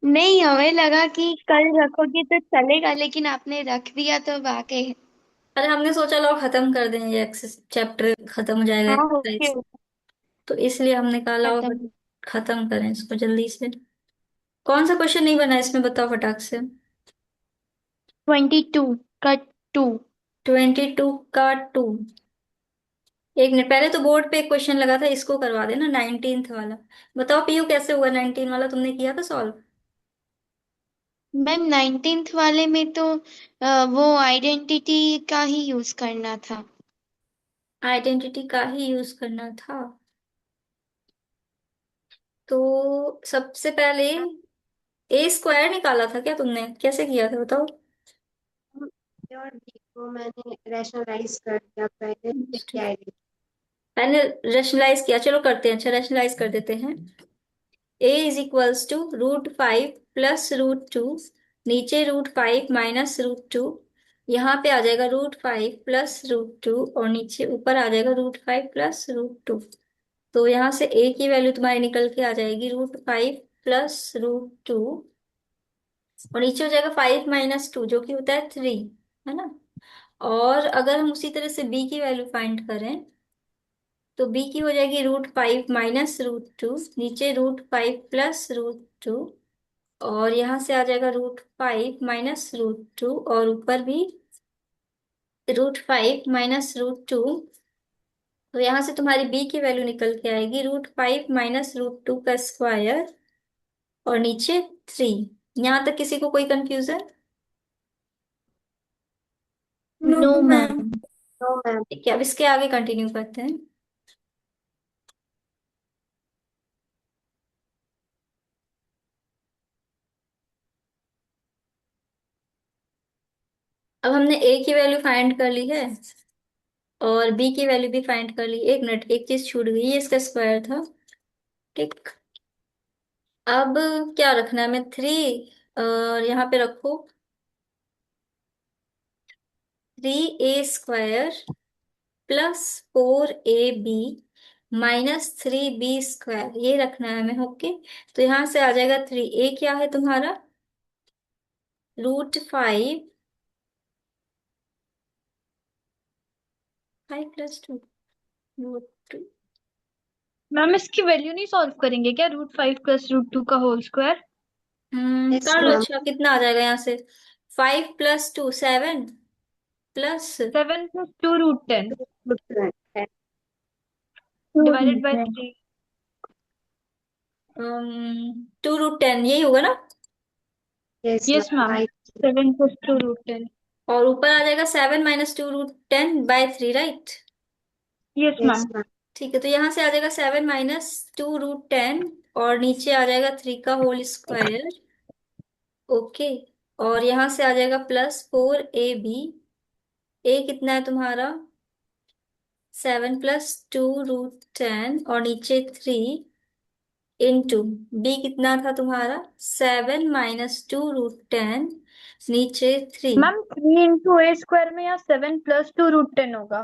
नहीं, हमें लगा कि कल रखोगे तो चलेगा, लेकिन आपने रख दिया तो वाकई। अरे हमने सोचा लो खत्म कर दें, ये एक्सेस चैप्टर खत्म हो जाएगा हाँ, ओके। एक्सरसाइज। तो इसलिए हमने कहा लाओ खत्म। खत्म करें इसको जल्दी से। कौन सा क्वेश्चन नहीं बना इसमें बताओ फटाक से। 22 का 2। 22 का 2। एक मिनट, पहले तो बोर्ड पे एक क्वेश्चन लगा था, इसको करवा देना 19th वाला। बताओ पीयू कैसे हुआ 19 वाला, तुमने किया था सॉल्व? मैम, 19th वाले में तो वो आइडेंटिटी का ही यूज करना था। आइडेंटिटी का ही यूज करना था। तो सबसे पहले ए स्क्वायर निकाला था क्या तुमने, कैसे किया था बताओ? और बी को मैंने रैशनलाइज कर दिया पहले, फिर क्या है। मैंने रेशनलाइज किया, चलो करते हैं, अच्छा रेशनलाइज कर देते हैं। ए इज इक्वल्स टू √5 प्लस √2। नीचे √5 माइनस √2। यहाँ पे आ जाएगा √5 प्लस √2, और नीचे ऊपर आ जाएगा √5 प्लस √2। तो यहाँ से ए की वैल्यू तुम्हारी निकल के आ जाएगी √5 प्लस √2, और नीचे हो जाएगा 5 - 2 जो कि होता है 3, है ना? और अगर हम उसी तरह से बी की वैल्यू फाइंड करें, तो बी की हो जाएगी √5 माइनस √2, नीचे √5 प्लस √2, और यहाँ से आ जाएगा √5 - √2, और ऊपर भी √5 - √2। तो यहाँ से तुम्हारी बी की वैल्यू निकल के आएगी √5 - √2 का स्क्वायर, और नीचे 3। यहाँ तक किसी को कोई confusion? No no ma'am. Ma'am. No ma'am. ठीक है, अब इसके आगे कंटिन्यू करते हैं। अब हमने ए की वैल्यू फाइंड कर ली है, और बी की वैल्यू भी फाइंड कर ली। एक मिनट, एक चीज छूट गई, ये इसका स्क्वायर था। ठीक। अब क्या रखना है हमें, 3, और यहाँ पे रखो 3a² प्लस 4ab -3b², ये रखना है हमें। ओके। तो यहाँ से आ जाएगा 3a क्या है तुम्हारा, √5, 5 + 2 √2। मैम, इसकी वैल्यू नहीं सॉल्व करेंगे क्या? √5 प्लस √2 का होल स्क्वायर। यस कर लो, मैम। अच्छा कितना आ जाएगा यहाँ से, 5 + 2 7 प्लस 7 + 2 √10 डिवाइडेड बाय 3। 2 √10, यही होगा ना? Yes ma'am, 7 + 2 √10। और ऊपर आ जाएगा 7 - 2 √10/3, right? Yes yes ma'am. Ma'am. ठीक है, तो यहाँ से आ जाएगा 7 - 2 √10, और नीचे आ जाएगा 3 का होल स्क्वायर। ओके। और यहाँ से आ जाएगा +4ab। ए कितना है तुम्हारा, 7 + 2 √10, और नीचे 3 इंटू बी कितना था तुम्हारा, 7 - 2 √10, नीचे 3। मैम, 3 × a² में यहाँ 7 + 2 √10 होगा,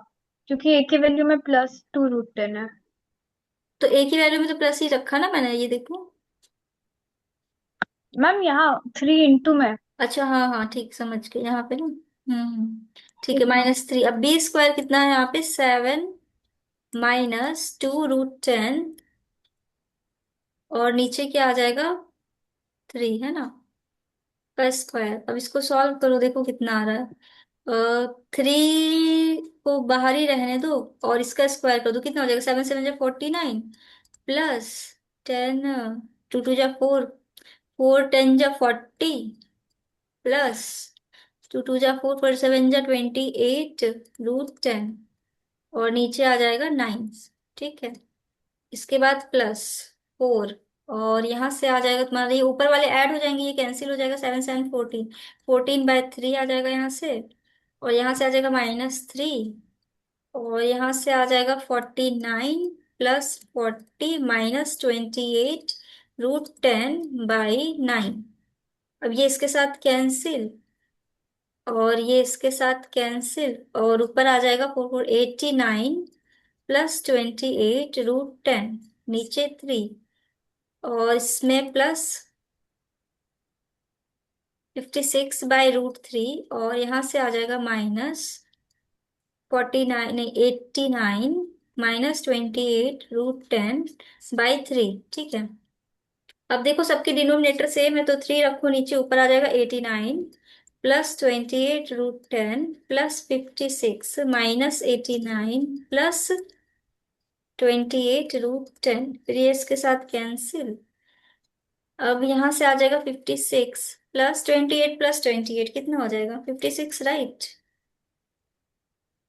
क्योंकि a की वैल्यू में +2 √10 है। तो ए की वैल्यू में तो प्लस ही रखा ना मैंने, ये देखो। मैम, यहाँ 3 × में। अच्छा हाँ हाँ ठीक, समझ के यहाँ पे ना। ठीक यस है, मैम। -3। अब b² कितना है यहाँ पे, 7 - 2 √10, और नीचे क्या आ जाएगा, 3, है ना, का स्क्वायर। अब इसको सॉल्व करो, देखो कितना आ रहा है। 3 को बाहर ही रहने दो, और इसका स्क्वायर कर दो, कितना हो जाएगा, 7 × 7 = 49, प्लस 10, 2 × 2 = 4, 4 × 10 = 40, प्लस 2 × 2 = 4, 4 × 7 = 28 √10, और नीचे आ जाएगा 9। ठीक है। इसके बाद +4, और यहाँ से आ जाएगा तुम्हारा, ये ऊपर वाले ऐड हो जाएंगे, ये कैंसिल हो जाएगा, 7 7 14, 14/3 आ जाएगा यहाँ से, और यहाँ से आ जाएगा -3, और यहाँ से आ जाएगा 49, +40 -28 √10/9। अब ये इसके साथ कैंसिल, और ये इसके साथ कैंसिल, और ऊपर आ जाएगा 4 4 89 +28 √10, नीचे 3, और इसमें प्लस 56/√3, और यहाँ से आ जाएगा -49, नहीं 89, -28√10/3। ठीक है। अब देखो सबकी डिनोमिनेटर सेम है, तो 3 रखो नीचे, ऊपर आ जाएगा 89 +28√10 +56 -89 +28√10, फिर ये इसके साथ कैंसिल। अब यहाँ से आ जाएगा 56 +28 कितना हो जाएगा, 56, right,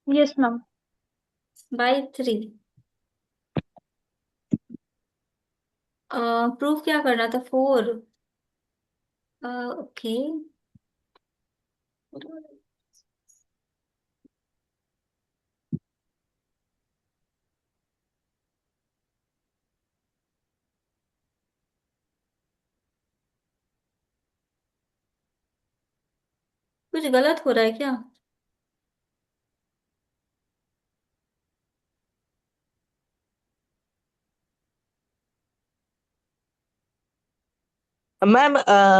yes ma'am. By 3। Proof क्या करना था, 4। ओके। कुछ गलत हो रहा है क्या? मैम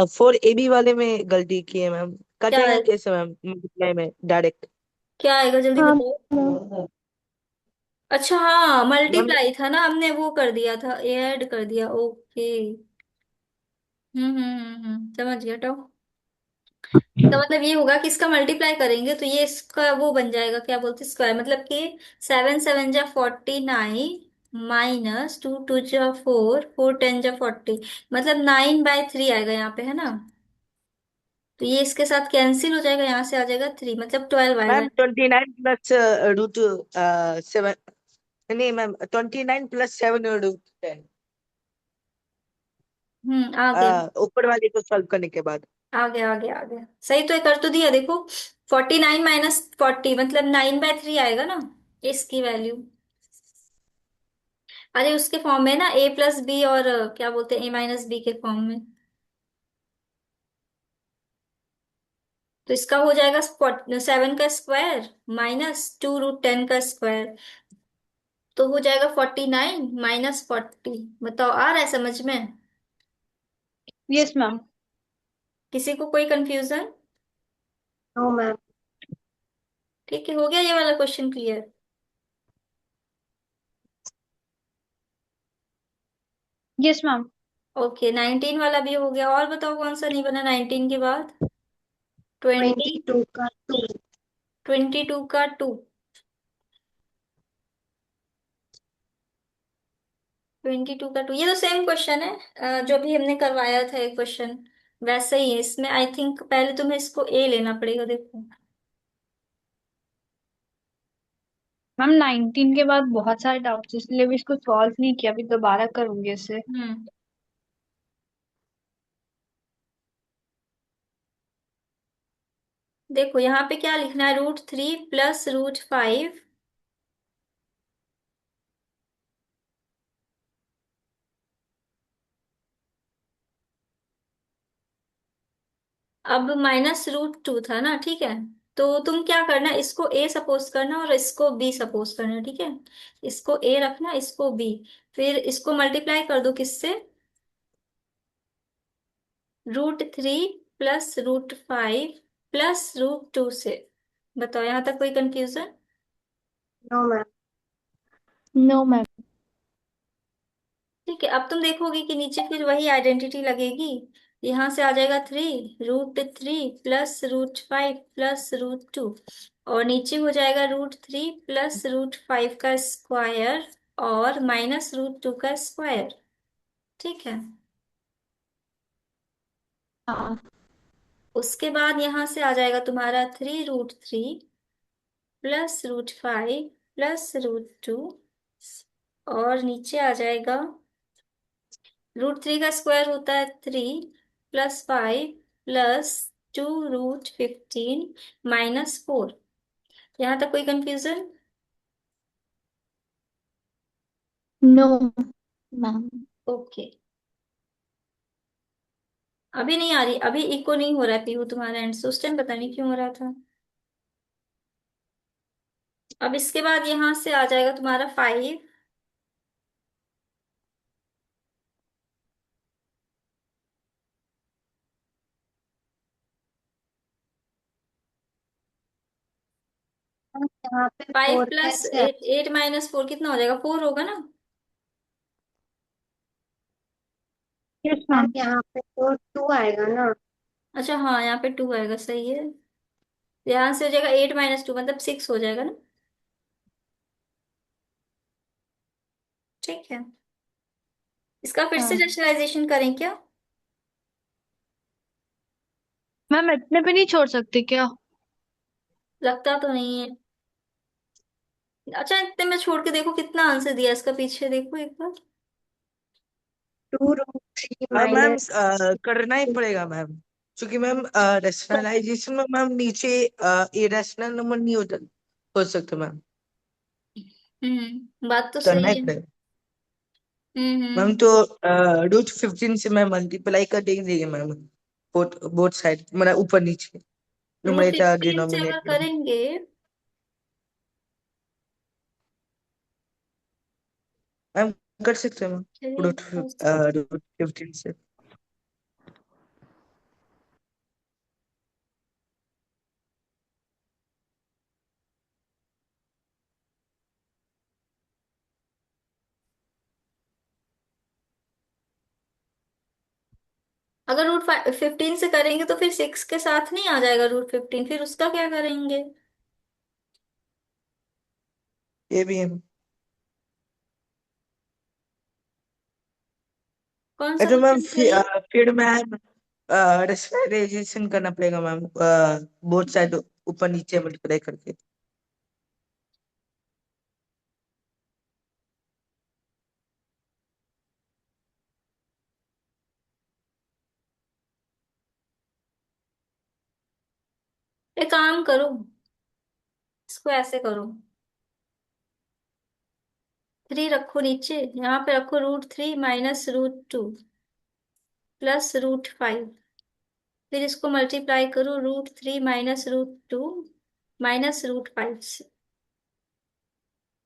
4 AB वाले में गलती की है मैम। क्या कटेगा है? कैसे मैम मल्टीप्लाई में डायरेक्ट? क्या आएगा जल्दी हाँ बताओ। मैम। अच्छा हाँ, मैम मल्टीप्लाई था ना, हमने वो कर दिया था, ऐड कर दिया, ओके। समझ गया। तो मतलब ये होगा कि इसका मल्टीप्लाई करेंगे तो ये इसका वो बन जाएगा, क्या बोलते हैं, स्क्वायर, मतलब कि 7 7 जा 49 -2 2 जा 4 4 10 जा 40, मतलब 9/3 आएगा यहाँ पे, है ना। तो ये इसके साथ कैंसिल हो जाएगा, यहाँ से आ जाएगा 3, मतलब 12 आएगा। मैम 29 प्लस रूट 7, नहीं मैम 29 प्लस 7√10 आ गया, ऊपर वाले को सॉल्व करने के बाद। आ गया, आ गया, आ गया, सही तो ये कर तो दिया देखो। 49 -40 मतलब 9/3 आएगा ना, इसकी वैल्यू। अरे उसके फॉर्म में ना, a+b, और क्या बोलते हैं, a-b के फॉर्म में। तो इसका हो जाएगा 7 का स्क्वायर -2√10 का स्क्वायर, तो हो जाएगा 49 -40। बताओ, आ रहा है समझ में? Yes ma'am. किसी को कोई कंफ्यूजन? No ma'am. ठीक है, हो गया ये वाला question clear. Yes ma'am. Okay, 19 वाला भी हो गया, और बताओ कौन सा नहीं बना 19 के बाद? 20, 22 का 2। 22 का 2, 22 का 2, ये तो सेम क्वेश्चन है, जो भी हमने करवाया था एक क्वेश्चन, वैसे ही है। इसमें आई थिंक पहले तुम्हें इसको ए लेना पड़ेगा, देखो। मैम 19 के बाद बहुत सारे डाउट्स, इसलिए भी इसको सॉल्व नहीं किया, अभी दोबारा करूंगी इसे। हम्म देखो यहाँ पे क्या लिखना है, √3 +√5। अब -√2 था ना, ठीक है। तो तुम क्या करना, इसको ए सपोज करना और इसको बी सपोज करना, ठीक है। इसको ए रखना, इसको बी, फिर इसको मल्टीप्लाई कर दो किससे, √3 +√5 +√2 से। बताओ यहाँ तक कोई confusion? No ma'am. No ma'am. ठीक है, अब तुम देखोगे कि नीचे फिर वही आइडेंटिटी लगेगी। यहाँ से आ जाएगा 3, √3 +√5 +√2, और नीचे हो जाएगा √3 +√5 का स्क्वायर और -√2 का स्क्वायर। ठीक है। हाँ। उसके बाद यहाँ से आ जाएगा तुम्हारा 3√3 +√5 +√2, और नीचे आ जाएगा √3 का स्क्वायर होता है 3 +5 +2√15 -4। यहाँ तक कोई कंफ्यूजन? No ma'am. ओके, अभी नहीं आ रही, अभी इको नहीं हो रहा है पीहू तुम्हारा एंड से, उस टाइम पता नहीं क्यों हो रहा था। अब इसके बाद यहाँ से आ जाएगा तुम्हारा 5, यहाँ पे 5 4 प्लस कैसे 8 - 4 कितना हो जाएगा? 4 होगा ना? Yes ma'am ma'am. यहाँ पे तो 2 आएगा ना। अच्छा हाँ, यहाँ पे 2 आएगा, सही है। यहाँ से हो जाएगा 8 - 2 मतलब 6 हो जाएगा ना। ठीक है, इसका फिर से हाँ रैशनलाइजेशन करें क्या? मैम, इतने पे नहीं छोड़ सकते क्या? लगता तो नहीं है। अच्छा, इतने में छोड़ के देखो कितना आंसर दिया इसका, पीछे देखो एक बार। 2√3 मैम माइनस। करना ही पड़ेगा मैम, क्योंकि मैम रेशनलाइजेशन में मैम नीचे इरेशनल नंबर नहीं हो सकता मैम। बात तो करना सही ही है। पड़ेगा मैम। हम्म। तो √15 से मैं मल्टीप्लाई कर देंगे मैम, बोथ बोथ साइड, मतलब ऊपर नीचे, रूट न्यूमरेटर 15 से अगर डिनोमिनेटर। करेंगे मैम कर सकते हैं मैम, चलिए √15 से। अगर √15 से करेंगे तो फिर 6 के साथ नहीं आ जाएगा √15, फिर उसका क्या करेंगे? ये भी है। कौन सा तो मैम क्वेश्चन करिए? फिर मैम रेशनलाइजेशन करना पड़ेगा मैम, बोथ साइड ऊपर नीचे मल्टीप्लाई करके। एक काम करो, इसको ऐसे करो, 3 रखो नीचे, यहाँ पे रखो √3 - √2 प्लस √5। फिर इसको मल्टीप्लाई करो √3 - √2 -√5 से।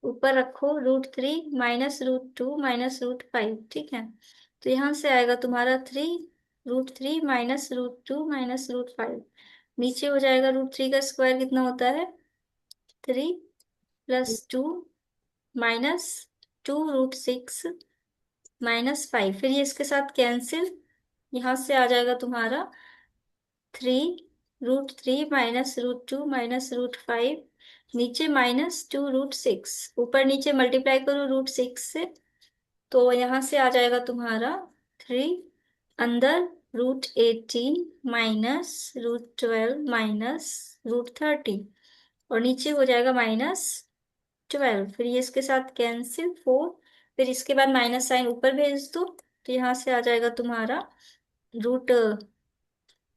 ऊपर रखो √3 -√2 -√5। ठीक है, तो यहाँ से आएगा तुम्हारा √3 -√2 -√5। नीचे हो जाएगा √3 का स्क्वायर कितना होता है? 3 + 2 -2 √6 -5। फिर ये इसके साथ कैंसिल, यहाँ से आ जाएगा तुम्हारा 3 √3 -√2 -√5। नीचे -2 √6, ऊपर नीचे मल्टीप्लाई करो √6 से, तो यहाँ से आ जाएगा तुम्हारा 3, अंदर √18 -√12 -√30, और नीचे हो जाएगा -12। फिर ये इसके साथ कैंसिल 4। फिर इसके बाद माइनस साइन ऊपर भेज दो, तो यहाँ से आ जाएगा तुम्हारा रूट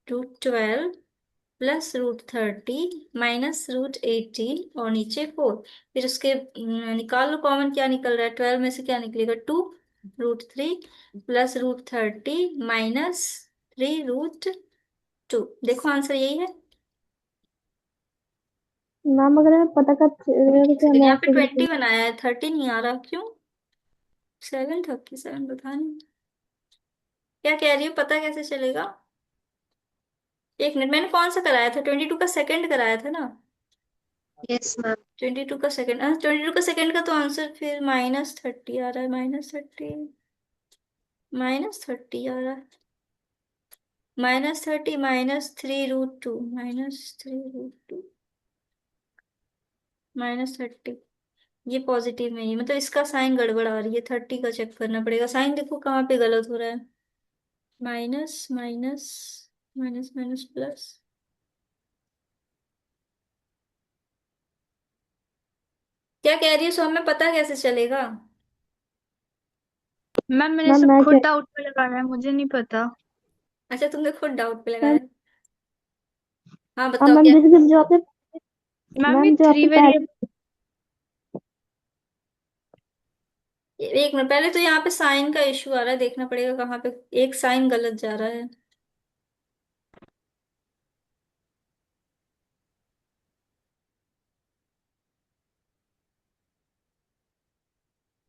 √12 प्लस √30 -√18 और नीचे 4। फिर उसके निकाल लो कॉमन, क्या निकल रहा है? 12 में से क्या निकलेगा? 2 √3 प्लस √30 -3 √2। देखो आंसर यही है। मैम अगर हमें पता कर एक तो सेकंड, हमें यहाँ पे ऐसे 20 बनाया है, 30 नहीं आ रहा, क्यों? 7 37 पता नहीं क्या कह रही हो, पता कैसे चलेगा? एक मिनट, मैंने कौन सा कराया था? 22 का सेकंड कराया था ना? Yes ma'am. 22 का सेकंड, 22 का सेकंड का तो आंसर फिर -30 आ रहा है, -30 -30 आ रहा है, -30 -3 √2 -3 √2 -30। ये पॉजिटिव में ही, मतलब इसका साइन गड़बड़ आ रही है, 30 का चेक करना पड़ेगा। साइन देखो कहाँ पे गलत हो रहा है, minus minus minus minus plus. क्या कह रही है सो, हमें पता कैसे चलेगा? मैम, मैंने मैम सब मैं खुद क्या। डाउट में लगाया है, मुझे नहीं पता। अच्छा, तुमने खुद डाउट पे मैम लगाया? हाँ हाँ बताओ मैम, क्या। जैसे जो आपने मैम, ये मैम जो थ्री आपने पहले। वेरिएबल। एक मिनट, पहले तो यहाँ पे साइन का इशू आ रहा है, देखना पड़ेगा कहाँ पे एक साइन गलत जा रहा है।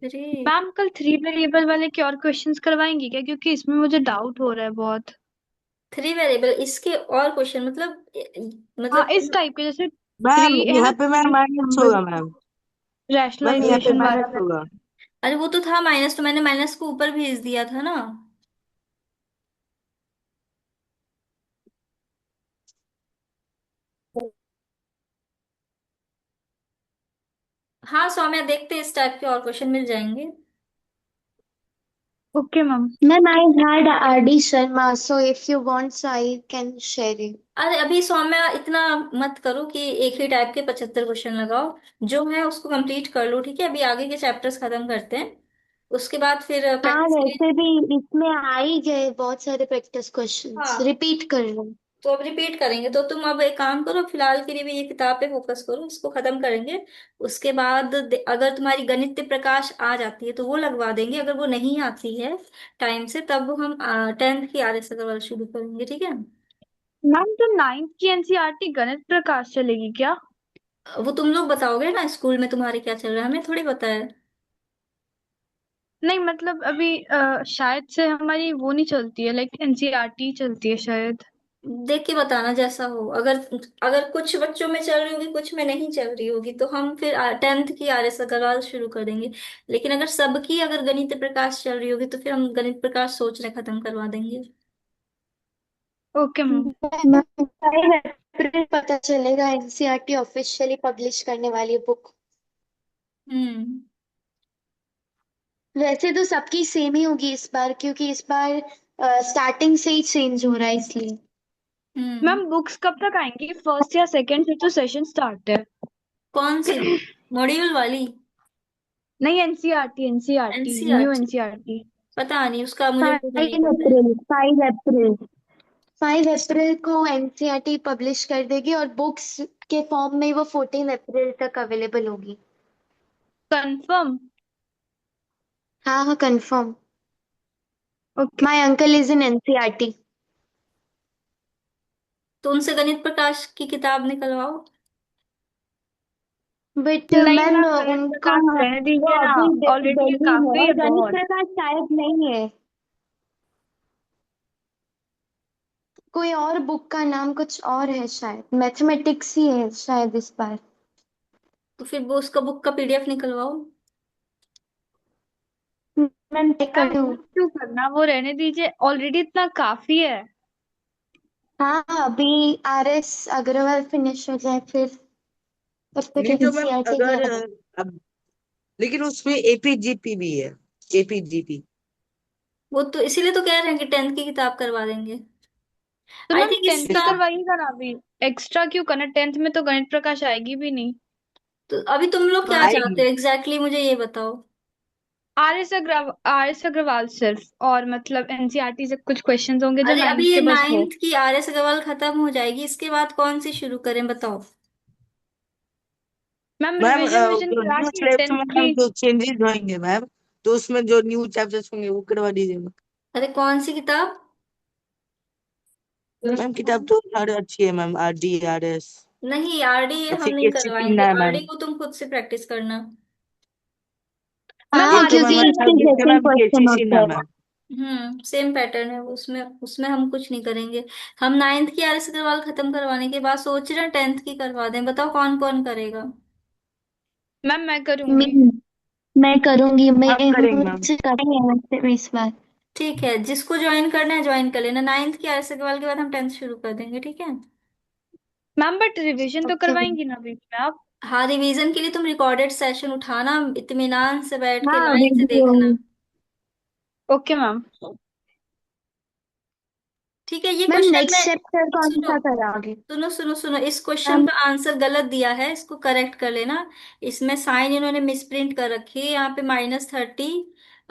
अरे, मैम, कल थ्री वेरिएबल वाले के और क्वेश्चंस करवाएंगी क्या? क्योंकि इसमें मुझे डाउट हो रहा है बहुत। 3 वेरिएबल इसके और क्वेश्चन मतलब हाँ, मतलब इस टाइप के, जैसे मैम 3 है यहाँ ना, पे मैम 3 माइनस नंबर होगा मैम। मैम यहाँ पे रैशनलाइजेशन वाला। माइनस होगा। अरे वो तो था माइनस, तो मैंने माइनस को ऊपर भेज दिया था ना। हाँ सौम्या, देखते हैं इस टाइप के और क्वेश्चन मिल जाएंगे। Okay ma'am. Ma'am, I had RD Sharma, so if you want, so I can share it. अरे अभी सौम्या इतना मत करो कि एक ही टाइप के 75 क्वेश्चन लगाओ। जो है उसको कंप्लीट कर लो, ठीक है? अभी आगे के चैप्टर्स खत्म करते हैं, उसके बाद फिर हाँ, प्रैक्टिस के लिए। वैसे भी इसमें आ ही गए बहुत सारे प्रैक्टिस क्वेश्चंस, हाँ, रिपीट कर लो। तो अब रिपीट करेंगे, तो तुम अब एक काम करो, फिलहाल के लिए भी ये किताब पे फोकस करो, इसको खत्म करेंगे। उसके बाद अगर तुम्हारी गणित प्रकाश आ जाती है तो वो लगवा देंगे, अगर वो नहीं आती है टाइम से, तब हम 10th की आर एस अग्रवाल शुरू करेंगे, ठीक है? मैम तो 9th की एनसीईआरटी गणित प्रकाश चलेगी क्या? वो तुम लोग बताओगे ना, स्कूल में तुम्हारे क्या चल रहा है, हमें थोड़ी पता है। नहीं मतलब अभी शायद से हमारी वो नहीं चलती है, लाइक एनसीईआरटी चलती है शायद। देख के बताना जैसा हो। अगर अगर कुछ बच्चों में चल रही होगी, कुछ में नहीं चल रही होगी, तो हम फिर 10th की आर एस अग्रवाल शुरू कर देंगे। लेकिन अगर सबकी अगर गणित प्रकाश चल रही होगी तो फिर हम गणित प्रकाश सोचना खत्म करवा देंगे। Okay ma'am. मैम, 5 अप्रैल पता चलेगा एनसीईआरटी ऑफिशियली पब्लिश करने वाली बुक। हम्म। वैसे तो सबकी सेम ही होगी इस बार, क्योंकि इस बार स्टार्टिंग से ही चेंज हो रहा है इसलिए। हम्म। मैम बुक्स कब तक आएंगी? फर्स्ट या सेकंड से तो सेशन स्टार्ट है। कौन सी बुक? मॉड्यूल वाली? नहीं, NCERT NCERT new NCERT? NCERT. पता नहीं, उसका मुझे खुद नहीं फाइव पता है। अप्रैल 5 अप्रैल 5 अप्रैल को एनसीईआरटी पब्लिश कर देगी और बुक्स के फॉर्म में वो 14 अप्रैल तक अवेलेबल होगी। कंफर्म? हाँ हाँ, confirm. Okay. My uncle is in NCERT. तो उनसे गणित प्रकाश की किताब निकलवाओ। बट नहीं मैम, मैम, गणित उनको प्रकाश रहने वो दीजिए ना। अभी ऑलरेडी ये दिल्ली में, काफी और है गणित बहुत। प्रकाश शायद नहीं है। कोई और बुक का नाम कुछ और है, शायद मैथमेटिक्स ही है शायद इस बार। तो फिर वो उसका बुक का पीडीएफ निकलवाओ। मैम टेक मैम कर दूँ? वो क्यों करना, वो रहने दीजिए, ऑलरेडी इतना काफी है। हाँ, अभी आरएस अग्रवाल फिनिश हो जाए फिर, तब तक नहीं तो मैम एनसीईआरटी अगर का। अब लेकिन उसमें एपीजीपी भी है। एपीजीपी। वो तो इसीलिए तो कह रहे हैं कि 10th की किताब करवा देंगे। तो आई मैम थिंक 10th की इसका। करवाइएगा ना अभी। एक्स्ट्रा क्यों करना? 10th में तो गणित प्रकाश आएगी भी नहीं। तो अभी तुम लोग क्या चाहते आएगी। हो एग्जैक्टली मुझे ये बताओ। आर एस अग्रवाल सिर्फ, और मतलब एनसीईआरटी से कुछ क्वेश्चंस होंगे जो अरे अभी 9th ये के बस हो। 9th की आर एस अग्रवाल खत्म हो जाएगी, इसके बाद कौन सी शुरू करें बताओ। मैम मैम रिवीजन विजन जो करा न्यू के सिलेबस 10th में की। मैम जो चेंजेस होंगे मैम, तो उसमें जो न्यू चैप्टर्स होंगे वो करवा दीजिए मैम। अरे कौन सी किताब? मैम किताब तो सारी अच्छी है मैम, आरडी आरएस। नहीं, आरडी हम ऐसे नहीं कैसे करवाएंगे, पीना है आरडी मैम। को तुम खुद से प्रैक्टिस करना। मैम हाँ, वो तो आरएस मैम क्योंकि में अच्छा इसके जिससे जैसे ही मैम क्वेश्चन केसीसी होता ना है। मैम। सेम पैटर्न है उसमें, उसमें हम कुछ नहीं करेंगे। हम 9th की आर एस अग्रवाल खत्म करवाने के बाद सोच रहे हैं 10th की करवा दें, बताओ कौन कौन करेगा। मैम मैं मैं करूंगी। मैं करूंगी, मैं आप करेंगे मैम। मुझसे करेंगे वैसे भी इस बार। ठीक है, जिसको ज्वाइन करना है ज्वाइन कर लेना, 9th की आर एस अग्रवाल के बाद हम 10th शुरू कर देंगे, ठीक है? मैम बट रिवीजन तो ओके मैम। करवाएंगी ना बीच में आप? हाँ, रिवीजन के लिए तुम रिकॉर्डेड सेशन उठाना, इत्मीनान से बैठ के हाँ, लाइन से वीडियो। देखना। Okay ma'am. ठीक है, ये मैम, क्वेश्चन नेक्स्ट में। चैप्टर कौन सुनो सा कराओगे? सुनो सुनो सुनो, इस क्वेश्चन मैम, का आंसर गलत दिया है, इसको करेक्ट कर लेना। इसमें साइन इन्होंने मिसप्रिंट कर रखी है, यहाँ पे -30।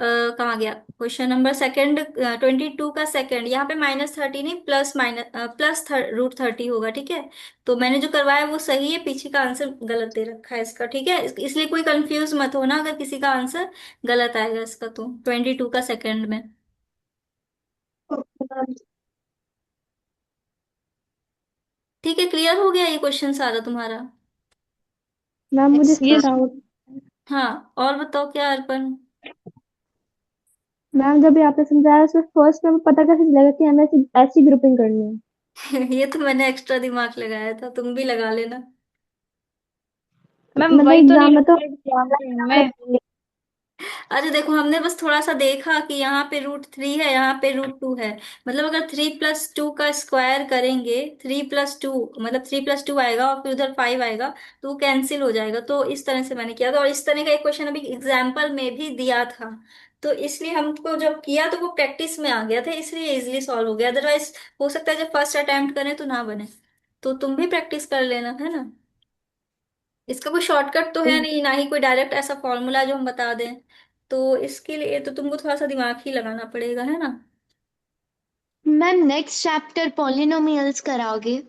कहाँ गया क्वेश्चन नंबर सेकंड? 22 का सेकंड, यहाँ पे -30 नहीं, प्लस माइनस प्लस √30 होगा, ठीक है? तो मैंने जो करवाया वो सही है, पीछे का आंसर गलत दे रखा है इसका, ठीक है? इसलिए कोई कंफ्यूज मत होना अगर किसी का आंसर गलत आएगा इसका, तो 22 का सेकंड में। Okay ma'am. ठीक है, क्लियर हो गया ये क्वेश्चन सारा तुम्हारा? मैम, मुझे ये इसका डाउट। हाँ, और बताओ क्या अर्पण? मैम, जब ये आपने समझाया तो फर्स्ट में पता कैसे चलेगा कि हमें ऐसी ग्रुपिंग करनी है? ये तो मैंने एक्स्ट्रा दिमाग लगाया था, तुम भी लगा लेना। मैम मतलब वही तो नहीं एग्जाम में तो लिखा एग्जाम में। अरे देखो, हमने बस थोड़ा सा देखा कि यहाँ पे √3 है, यहाँ पे √2 है। मतलब अगर 3+2 का स्क्वायर करेंगे, 3+2 मतलब 3+2 आएगा और फिर उधर 5 आएगा, तो वो कैंसिल हो जाएगा। तो इस तरह से मैंने किया था, और इस तरह का एक क्वेश्चन अभी एग्जाम्पल में भी दिया था। तो इसलिए हमको जब किया तो वो प्रैक्टिस में आ गया था, इसलिए इजिली सॉल्व हो गया। अदरवाइज हो सकता है जब फर्स्ट अटेम्प्ट करें तो ना बने। तो तुम भी प्रैक्टिस कर लेना, है ना। इसका कोई शॉर्टकट तो है नहीं, ना ही कोई डायरेक्ट ऐसा फॉर्मूला जो हम बता दें। तो इसके लिए तो तुमको थोड़ा सा दिमाग ही लगाना पड़ेगा, है ना। मैम नेक्स्ट चैप्टर पॉलिनोमियल्स कराओगे?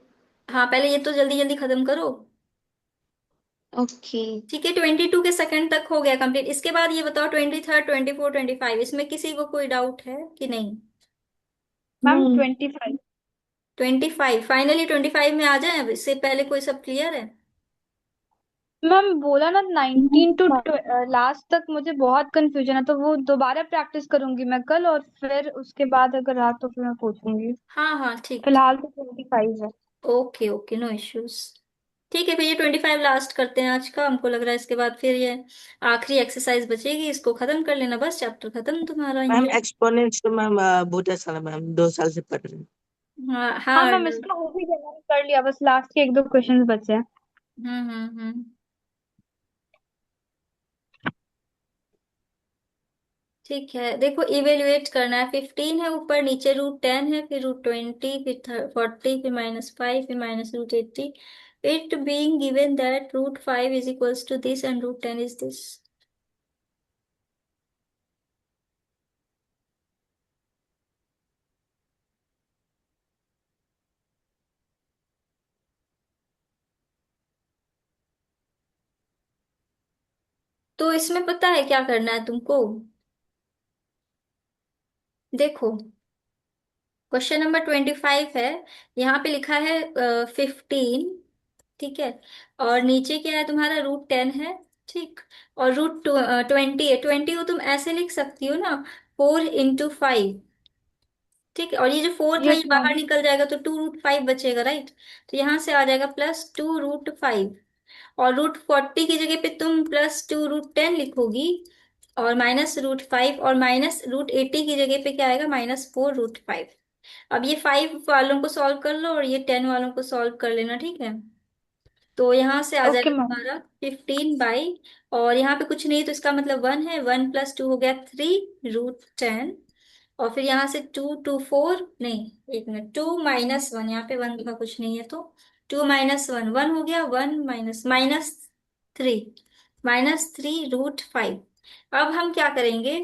हाँ, पहले ये तो जल्दी जल्दी खत्म करो। ओके। ठीक है, 22 के सेकंड तक हो गया कंप्लीट। इसके बाद ये बताओ 23, 24, 25, इसमें किसी को कोई डाउट है कि नहीं। मैम नहीं। 25। 25 फाइनली 25 में आ जाए, अब इससे पहले कोई सब क्लियर है। मैम बोला ना 19 टू लास्ट तक मुझे बहुत कंफ्यूजन है, तो वो दोबारा प्रैक्टिस करूंगी मैं कल, और फिर उसके बाद अगर रहा तो फिर मैं पूछूंगी। हाँ हाँ, ठीक। फिलहाल तो 25 है। Okay okay, no issues. ठीक है, फिर ये 25 लास्ट करते हैं आज का। हमको लग रहा है इसके बाद फिर ये आखिरी एक्सरसाइज बचेगी, इसको खत्म कर लेना, बस चैप्टर खत्म तुम्हारा मैम इंग्लिश। एक्सपोनेंट्स तो मैम बहुत आसान है मैम, 2 साल से पढ़ रहे हैं। हाँ हाँ हाँ। मैम इसका हो भी गया, मैंने कर लिया, बस लास्ट के एक दो क्वेश्चंस बचे हैं। हम्म। ठीक है, देखो इवेल्युएट करना है। 15 है ऊपर, नीचे √10 है, फिर √20, फिर 40, फिर -5, फिर -√80। It being given that √5 is equals to this and √10 is this. तो इसमें पता है क्या करना है तुमको। देखो, क्वेश्चन नंबर 25 है, यहाँ पे लिखा है 15। ठीक है, और नीचे क्या है तुम्हारा, √10 है। ठीक, और √20 है। 20 को तुम ऐसे लिख सकती हो ना, 4 × 5। ठीक है, और ये जो 4 था यस ये बाहर मैम। निकल जाएगा, तो 2√5 बचेगा, राइट। तो यहाँ से आ जाएगा +2√5। और √40 की जगह पे तुम +2√10 लिखोगी, और -√5, और -√80 की जगह पे क्या आएगा, -4√5। अब ये 5 वालों को सॉल्व कर लो और ये 10 वालों को सॉल्व कर लेना, ठीक है। तो यहाँ से आ ओके जाएगा मैम। तुम्हारा 15 और यहाँ पे कुछ नहीं, तो इसका मतलब 1 है, 1+2 हो गया 3√10। और फिर यहाँ से 2 2 4 नहीं, एक मिनट, 2 - 1, यहाँ पे 1 का कुछ नहीं है, तो 2 - 1 1 हो गया, 1 -3 -3√5। अब हम क्या करेंगे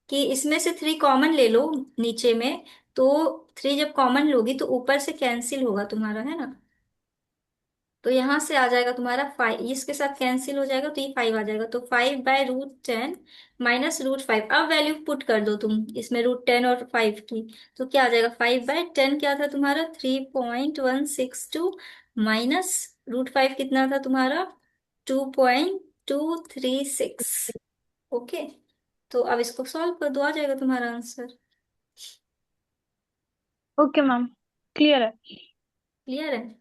कि इसमें से 3 कॉमन ले लो नीचे में। तो 3 जब कॉमन लोगी तो ऊपर से कैंसिल होगा तुम्हारा, है ना। तो यहाँ से आ जाएगा तुम्हारा 5, इसके साथ कैंसिल हो जाएगा, तो ये 5 आ जाएगा। तो 5/√10 -√5। अब वैल्यू पुट कर दो तुम इसमें, √10 और 5 की। तो क्या आ जाएगा, 5/10 क्या था तुम्हारा, 3.162, माइनस √5 कितना था तुम्हारा, 2.236। ओके, तो अब इसको सॉल्व कर दो, आ जाएगा तुम्हारा आंसर। ओके मैम, क्लियर है। क्लियर है।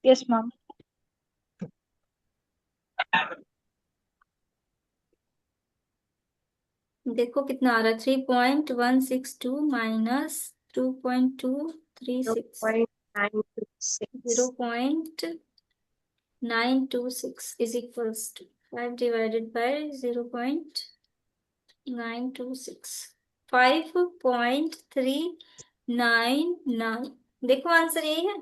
Yes ma'am. देखो कितना आ रहा है, 3.162 minus 2.236, 0.926। 0.926 is equals to 5 divided by 0.926, 5.399। देखो आंसर यही है।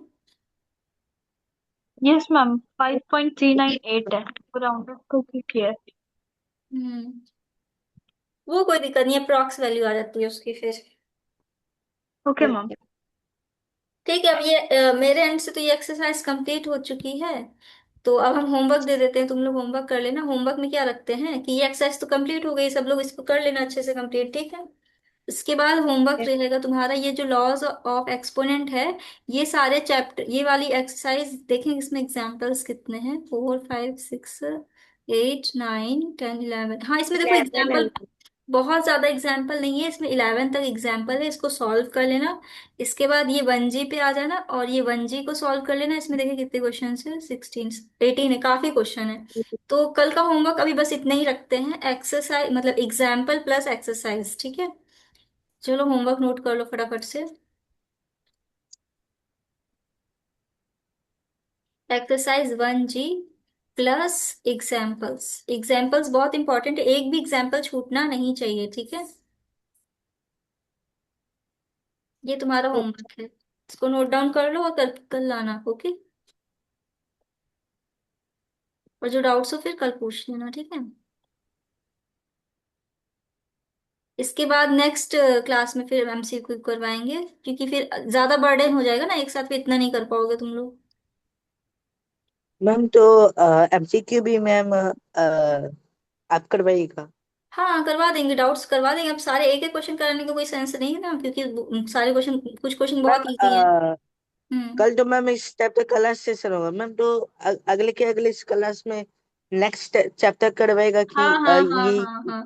यस मैम, 5.398 है, राउंडेड टू क्लियर। हम्म, वो कोई दिक्कत नहीं है, अप्रॉक्स वैल्यू आ जाती है उसकी फिर। Okay ma'am. ठीक है, अब ये मेरे एंड से तो ये एक्सरसाइज कंप्लीट हो चुकी है। तो अब हम होमवर्क दे देते हैं, तुम लोग होमवर्क कर लेना। होमवर्क में क्या रखते हैं कि ये एक्सरसाइज तो कंप्लीट हो गई, सब लोग इसको कर लेना अच्छे से कंप्लीट, ठीक है। इसके बाद होमवर्क रहेगा तुम्हारा, ये जो लॉज ऑफ एक्सपोनेंट है, ये सारे चैप्टर, ये वाली एक्सरसाइज देखेंगे, इसमें एग्जाम्पल्स कितने हैं, 4 5 6 8 9 10 11। हाँ, इसमें देखो 11 एग्जाम्पल, है। बहुत ज्यादा एग्जाम्पल नहीं है इसमें, 11 तक एग्जाम्पल है, इसको सॉल्व कर लेना। इसके बाद ये 1G पे आ जाना और ये 1G को सॉल्व कर लेना। इसमें देखिए कितने क्वेश्चन है, 16 18 है, काफी क्वेश्चन है। तो कल का होमवर्क अभी बस इतना ही रखते हैं, एक्सरसाइज मतलब एग्जाम्पल प्लस एक्सरसाइज, ठीक है। चलो होमवर्क नोट कर लो फटाफट से। Exercise 1G plus examples. Examples बहुत इंपॉर्टेंट है, एक भी एग्जाम्पल छूटना नहीं चाहिए, ठीक है। ये तुम्हारा होमवर्क है, इसको नोट डाउन कर लो और कल कल लाना, ओके। और जो डाउट्स हो फिर कल पूछ लेना, ठीक है। इसके बाद नेक्स्ट क्लास में फिर MCQ करवाएंगे, क्योंकि फिर ज्यादा बर्डन हो जाएगा ना, एक साथ फिर इतना नहीं कर पाओगे तुम लोग। मैम तो MCQ भी मैम आप करवाइएगा। हाँ करवा देंगे, डाउट्स करवा देंगे। अब सारे एक एक क्वेश्चन कराने का कोई सेंस नहीं है ना, क्योंकि सारे क्वेश्चन, कुछ क्वेश्चन मैम बहुत इजी हैं। हम्म। कल तो मैम इस चैप्टर क्लास सेशन होगा मैम, तो अगले के अगले इस क्लास में नेक्स्ट चैप्टर करवाएगा कि हाँ हाँ हाँ ये हाँ हाँ।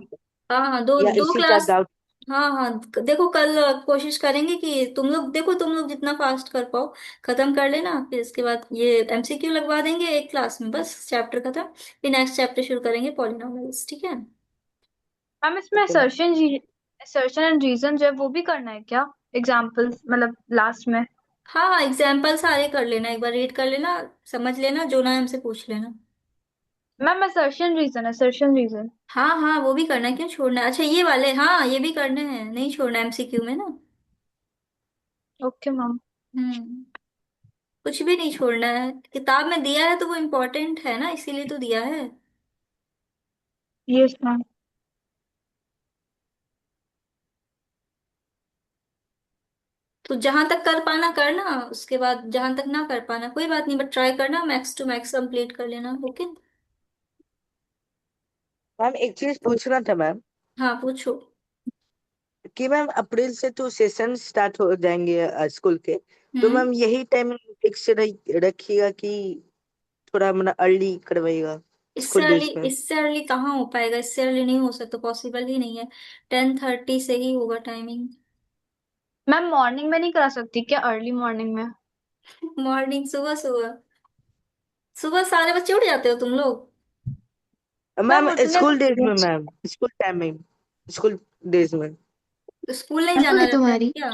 हाँ हाँ, दो या दो इसी का क्लास। डाउट। हाँ हाँ, देखो कल कोशिश करेंगे कि तुम लोग, देखो तुम लोग जितना फास्ट कर पाओ खत्म कर लेना। फिर इसके बाद ये MCQ लगवा देंगे एक क्लास में, बस चैप्टर खत्म। फिर नेक्स्ट चैप्टर शुरू करेंगे पॉलिनॉमियल्स, ठीक है। मैम इसमें असर्शन एंड रीजन जो है वो भी करना है क्या? एग्जाम्पल्स मतलब लास्ट में। हाँ हाँ, एग्जाम्पल सारे कर लेना, एक बार रीड कर लेना, समझ लेना, जो ना हमसे पूछ लेना। Ma'am assertion reason. हाँ हाँ, वो भी करना है, क्यों छोड़ना है। अच्छा ये वाले, हाँ ये भी करने हैं, नहीं छोड़ना MCQ में ना। Okay ma'am. हम्म। कुछ भी नहीं छोड़ना है, किताब में दिया है तो वो इम्पोर्टेंट है ना, इसीलिए तो दिया है। Yes ma'am. तो जहां तक कर पाना करना, उसके बाद जहां तक ना कर पाना कोई बात नहीं, बट ट्राई करना, मैक्स टू मैक्स कंप्लीट कर लेना, ओके। मैम एक चीज पूछना था मैम, हाँ पूछो। कि मैम अप्रैल से तो सेशन स्टार्ट हो जाएंगे स्कूल के, तो हम्म। मैम यही टाइमिंग फिक्स रखिएगा कि थोड़ा मतलब अर्ली करवाइएगा इससे स्कूल अर्ली, डेज में। इससे अर्ली कहाँ हो पाएगा, इससे अर्ली नहीं हो सकता, पॉसिबल ही नहीं है। 10:30 से ही होगा टाइमिंग। मैम मॉर्निंग में नहीं करा सकती क्या, अर्ली मॉर्निंग में? मॉर्निंग, सुबह सुबह, सुबह सारे बच्चे उठ जाते हो तुम लोग। मैम मैम उठने स्कूल डेज को में मैम, स्कूल स्कूल डेज में तो स्कूल नहीं है जाना रहता है तुम्हारी। क्या?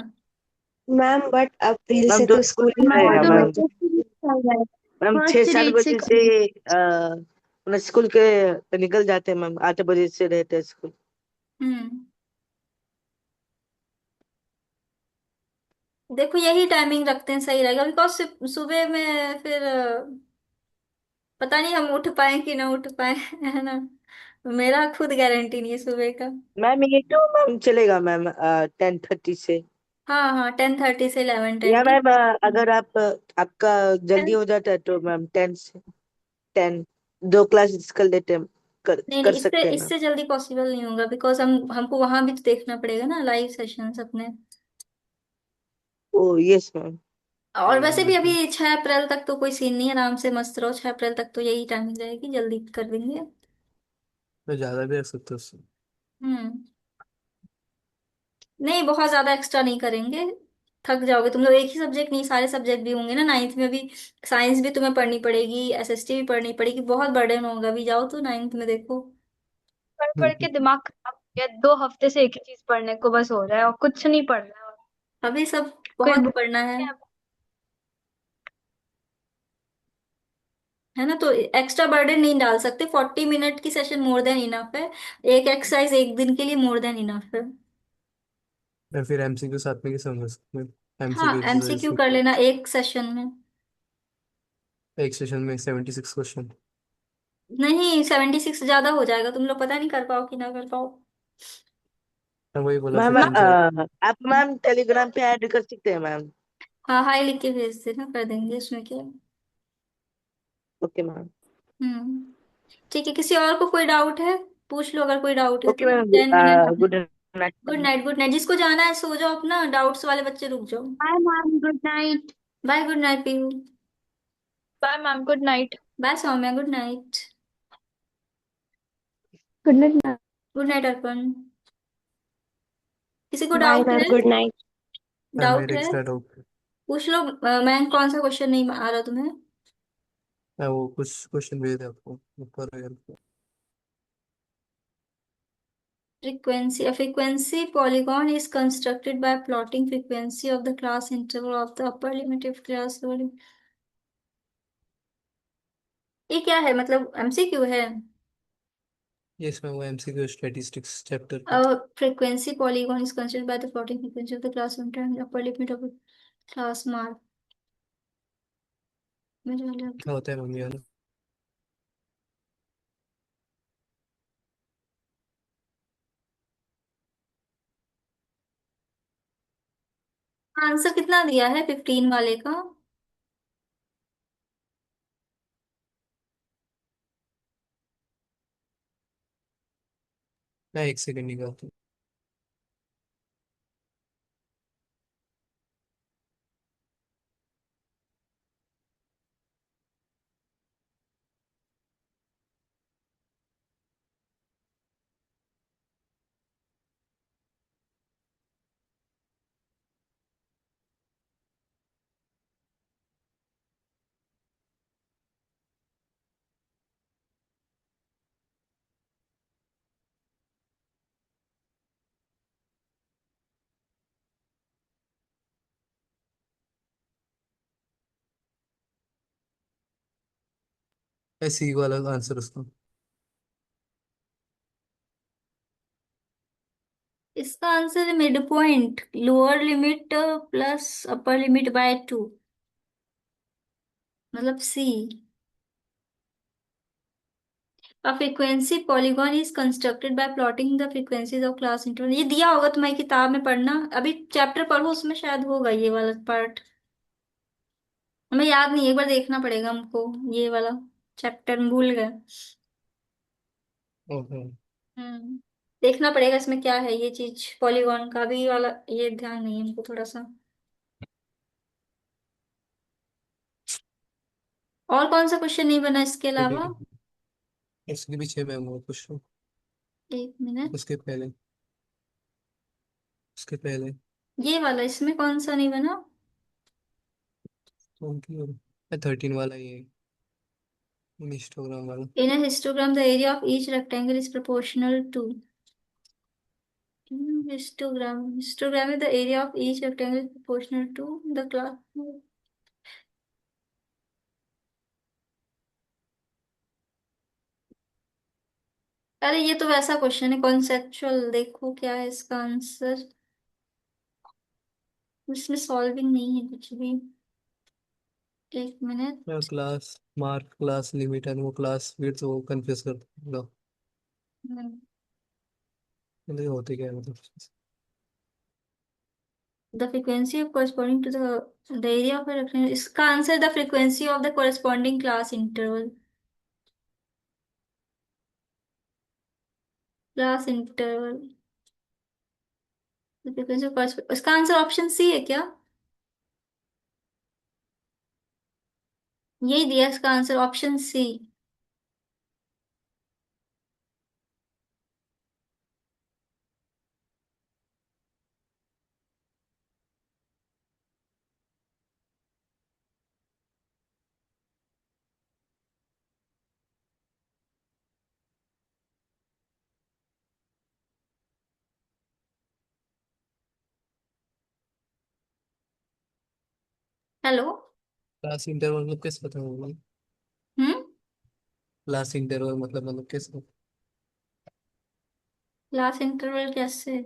मैम बट अप्रैल मैम, से तो तो स्कूल स्कूल नहीं हमारे रहेगा तो मैम। स्टार्ट। बच्चों के लिए चल रहा है। मैम छह फर्स्ट सात डेट से बजे से करेंगे। अपना स्कूल के निकल जाते हैं मैम, 8 बजे से रहते हैं स्कूल। हम्म। देखो यही टाइमिंग रखते हैं, सही रहेगा, बिकॉज सुबह में फिर पता नहीं हम उठ पाए कि ना उठ पाए है ना। मेरा खुद गारंटी नहीं है सुबह का। मैम ये तो मैम चलेगा मैम 10:30 से। हाँ हाँ, 10:30 से 11:10, या ठीक। मैम अगर आपका जल्दी हो जाता है तो मैम 10 दो क्लास कर लेते हैं, नहीं नहीं, कर इससे सकते हैं मैम। इससे जल्दी पॉसिबल नहीं होगा, बिकॉज हमको वहां भी तो देखना पड़ेगा ना लाइव सेशंस अपने। ओ यस मैम। और वैसे भी अभी 6 अप्रैल तक तो कोई सीन नहीं है, आराम से मस्त रहो, 6 अप्रैल तक तो यही टाइमिंग रहेगी, जल्दी कर देंगे। मैं ज्यादा भी रख सकता हूँ उससे। हम्म। नहीं बहुत ज्यादा एक्स्ट्रा नहीं करेंगे, थक जाओगे तुम लोग, एक ही सब्जेक्ट नहीं सारे सब्जेक्ट भी होंगे ना, 9th में भी साइंस भी तुम्हें पढ़नी पड़ेगी, SST भी पढ़नी पड़ेगी, बहुत बर्डन होगा, अभी जाओ तो 9th में देखो। पढ़ पढ़ के दिमाग खराब हो गया, 2 हफ्ते से एक ही चीज पढ़ने को बस हो रहा है और कुछ नहीं पढ़ रहा है। और अभी सब कोई बहुत बुक पढ़ना है? है ना, तो एक्स्ट्रा बर्डन नहीं डाल सकते, 40 मिनट की सेशन मोर देन इनफ है। एक एक्सरसाइज एक दिन के लिए मोर देन इनफ है। मैं फिर MCQ साथ में कैसे होंगे उसमें? हाँ MCQ एक्सरसाइज MCQ कर लेना एक सेशन में। एक सेशन में 76 क्वेश्चन। नहीं 76 ज्यादा हो जाएगा, तुम लोग पता नहीं कर पाओ कि ना कर पाओ। मैं वही बोला, फिर मैम 3 4। आप मैम टेलीग्राम पे ऐड कर सकते हैं मैम। हाँ हाई लिख के भेज देना, कर देंगे, इसमें क्या है। Okay ma'am. हम्म। ठीक है, किसी और को कोई डाउट है पूछ लो, अगर कोई डाउट है ओके तो। Ma'am, 10 minute. Good night good ma'am. Night, good night, जिसको जाना है सो जाओ अपना, डाउट्स वाले बच्चे रुक जाओ। Bye ma'am, good night. Bye, good night Piyu. Bye ma'am, good night. Bye Saumya, good night. Good night. Good night Arpan. किसी को बाय डाउट मैम, है? Good night. मैम डाउट मेरे है? Extra doubt. पूछ लो। मैं कौन सा क्वेश्चन नहीं आ रहा तुम्हें? मैं वो कुछ क्वेश्चन भेज दे आपको ऊपर यार। Frequency. A frequency polygon is constructed by plotting frequency of the class interval of the upper limit of class lower limit. ये क्या है, मतलब एमसीक्यू है? ये इसमें वो एमसीक्यू स्टैटिस्टिक्स चैप्टर का। A frequency polygon is constructed by the plotting frequency of the class interval and upper limit of the class mark. मेरे वाले क्या होता है मम्मी वाला? आंसर कितना दिया है 15 वाले का? मैं एक सेकंड निकालता हूँ। मैं सी वाला आंसर उसका। इसका आंसर है mid point, lower limit plus upper limit by 2, मतलब सी। A frequency polygon is constructed by plotting the frequencies of class interval. ये दिया होगा तुम्हारी किताब में, पढ़ना अभी चैप्टर पढ़ो, उसमें शायद होगा ये वाला पार्ट। हमें याद नहीं, एक बार देखना पड़ेगा हमको ये वाला चैप्टर, भूल गए। ओहो। हम्म। देखना पड़ेगा इसमें क्या है ये चीज, पॉलीगॉन का भी वाला ये ध्यान नहीं है हमको थोड़ा सा। और कौन सा क्वेश्चन नहीं बना इसके अलावा? चलिए, इसके पीछे मैं वो कुछ एक मिनट। उसके पहले, उसके पहले ये वाला इसमें कौन सा नहीं बना? कौन की और 13 वाला ये हिस्टोग्राम वाला। In a histogram, the area of each rectangle is proportional to histogram में the area of each rectangle is proportional to the class। अरे ये तो वैसा क्वेश्चन है कॉन्सेप्चुअल, देखो क्या है इसका आंसर। इसमें सॉल्विंग नहीं है कुछ भी। एक मैं मिनट। Class mark class limit and वो क्लास विड्थ वो कंफ्यूज कर दूंगा। मतलब ये होते क्या है मतलब? The frequency of corresponding to the area of a rectangle, इसका answer the frequency of the corresponding class interval. Class interval frequency of, इसका आंसर ऑप्शन सी है क्या? यही दिया इसका answer, option C. Hello. Class interval मतलब कैसे पता होगा? हम्म। क्लास इंटरवल मतलब कैसे? क्लास इंटरवल कैसे?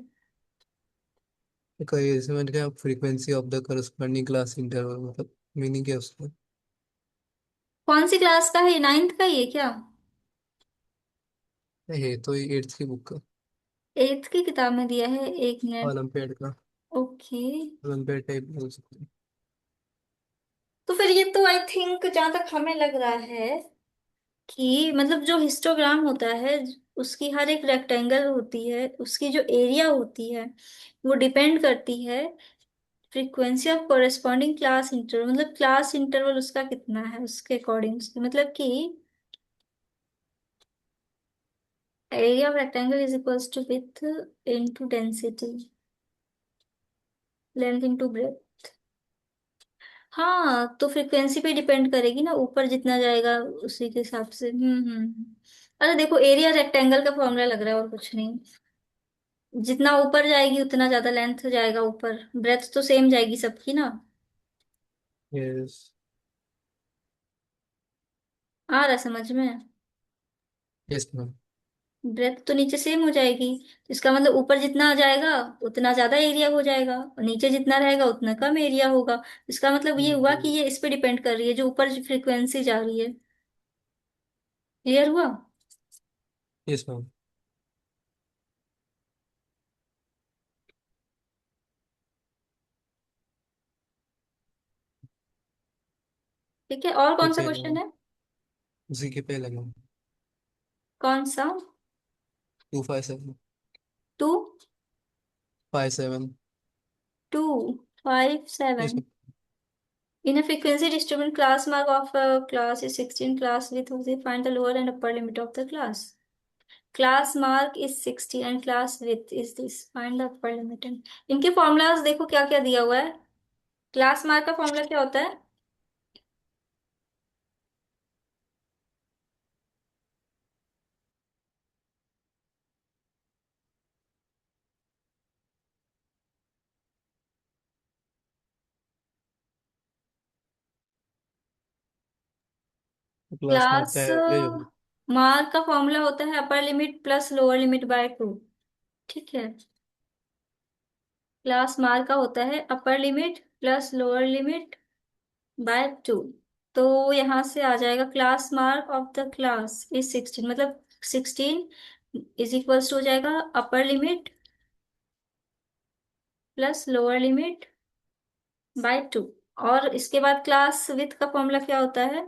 कोई ऐसे मैंने क्या frequency of the corresponding class interval मतलब मीनिंग क्या है उसका? कौन सी क्लास का है, नाइन्थ का ही है क्या? ये तो ये 8th की बुक का एट्थ की किताब में दिया है, एक मिनट। ओलंपियाड का। ओके। ओलंपियाड टाइप बोल सकते हैं। तो फिर ये तो आई थिंक, जहां तक हमें लग रहा है कि मतलब जो हिस्टोग्राम होता है, उसकी हर एक रेक्टेंगल होती है, उसकी जो एरिया होती है वो डिपेंड करती है frequency of corresponding class interval, मतलब क्लास इंटरवल उसका कितना है उसके अकॉर्डिंग, उसकी मतलब कि area of rectangle is equals to with into density. Length into breadth. हाँ, तो फ्रीक्वेंसी पे डिपेंड करेगी ना, ऊपर जितना जाएगा उसी के हिसाब से। अरे देखो, एरिया रेक्टेंगल का फॉर्मूला लग रहा है और कुछ नहीं। जितना ऊपर जाएगी उतना ज्यादा लेंथ जाएगा ऊपर, ब्रेथ तो सेम जाएगी सबकी ना। यस। आ रहा समझ में? Yes ma'am. ब्रेथ तो नीचे सेम हो जाएगी, तो इसका मतलब ऊपर जितना जाएगा उतना ज्यादा एरिया हो जाएगा, और नीचे जितना रहेगा उतना कम एरिया होगा। इसका मतलब ये हुआ कि ये इस पे डिपेंड कर रही है, जो ऊपर फ्रीक्वेंसी जा रही है। क्लियर हुआ? Yes ma'am. ठीक है, और ये कौन सा पहला क्वेश्चन मैम। है? उसी के पहला मैम। कौन सा? 257। Two 57। 257। Yes ma'am. In a frequency distribution, class mark of a class is 16. Class width of the find the lower and upper limit of the class. Class mark is 60 and class width is this. Find the upper limit. इनके formulas देखो क्या क्या दिया हुआ है। Class mark का formula क्या होता है? क्लास मार्क का क्लास एवरेज होगा। मार्क का फॉर्मूला होता है upper limit plus lower limit by 2। ठीक है, क्लास मार्क का होता है upper limit plus lower limit by 2। तो यहाँ से आ जाएगा class mark of the class is 16, मतलब 16 इज इक्वल्स टू हो जाएगा upper limit plus lower limit by 2। और इसके बाद क्लास विथ का फॉर्मूला क्या होता है?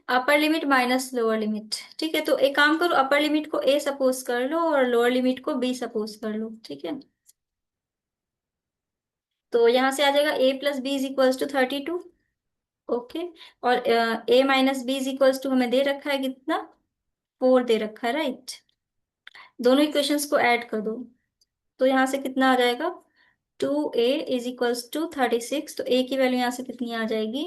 Upper limit minus lower limit. ठीक है, तो एक काम करो, अपर लिमिट को ए सपोज कर लो और लोअर लिमिट को बी सपोज कर लो। ठीक है, तो यहाँ से आ जाएगा A plus B is equals to 32। Okay, और A minus B is equals to हमें दे रखा है कितना? 4 दे रखा है, राइट। दोनों इक्वेशंस को ऐड कर दो, तो यहाँ से कितना आ जाएगा? 2a is equals to 36। तो a की वैल्यू यहाँ से कितनी आ जाएगी?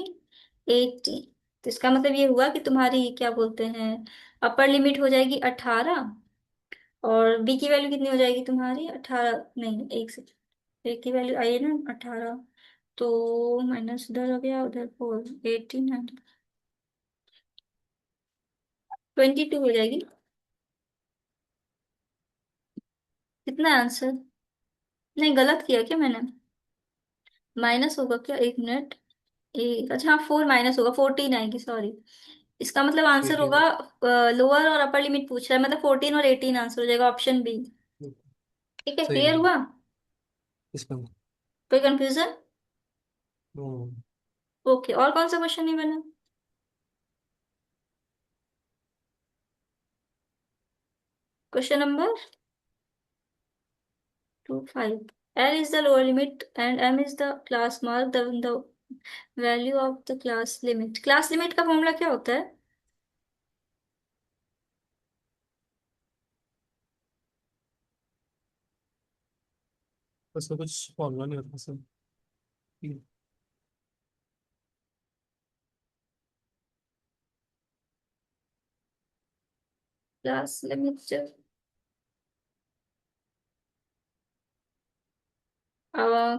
80। तो इसका मतलब ये हुआ कि तुम्हारी क्या बोलते हैं, अपर लिमिट हो जाएगी 18, और b की वैल्यू कितनी हो जाएगी तुम्हारी? 18 नहीं, एक से a की वैल्यू आई है ना 18, तो माइनस उधर हो गया, उधर 4, 18 है, 22 हो जाएगी। कितना आंसर? नहीं, गलत किया क्या मैंने? माइनस होगा क्या, एक मिनट। एक, अच्छा हाँ, 4 माइनस होगा, 14 आएगी, सॉरी। इसका मतलब आंसर होगा, 18। लोअर और अपर लिमिट पूछ रहा है, मतलब 14 और 18 आंसर हो जाएगा, ऑप्शन बी। ठीक है, सही क्लियर मैम। हुआ? Yes ma'am. कोई कंफ्यूजन? हम्म। ओके, और कौन सा क्वेश्चन नहीं बना? Question number 25। L is the lower limit and M is the class mark, the value of the class limit। Class limit का फॉर्मूला क्या होता है? उसका कुछ फॉर्मूला नहीं होता sir. Class limit,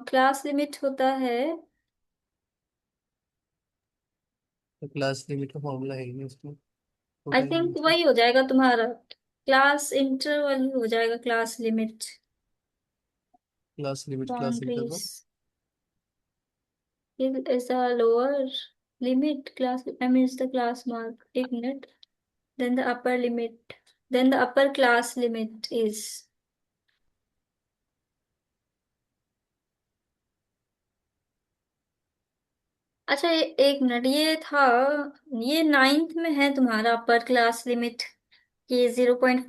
class limit होता है, तो क्लास लिमिट का फॉर्मूला है ही नहीं उसमें। आई छोटा थिंक लिमिट है। वही हो जाएगा तुम्हारा, क्लास इंटरवल ही हो जाएगा, class limit, class limit class boundaries interval. is a lower limit, class M is the class mark, एक minute, then the upper limit, then the upper class limit is, अच्छा एक मिनट, ये था, ये ninth में है तुम्हारा अपर क्लास लिमिट, ये 0.5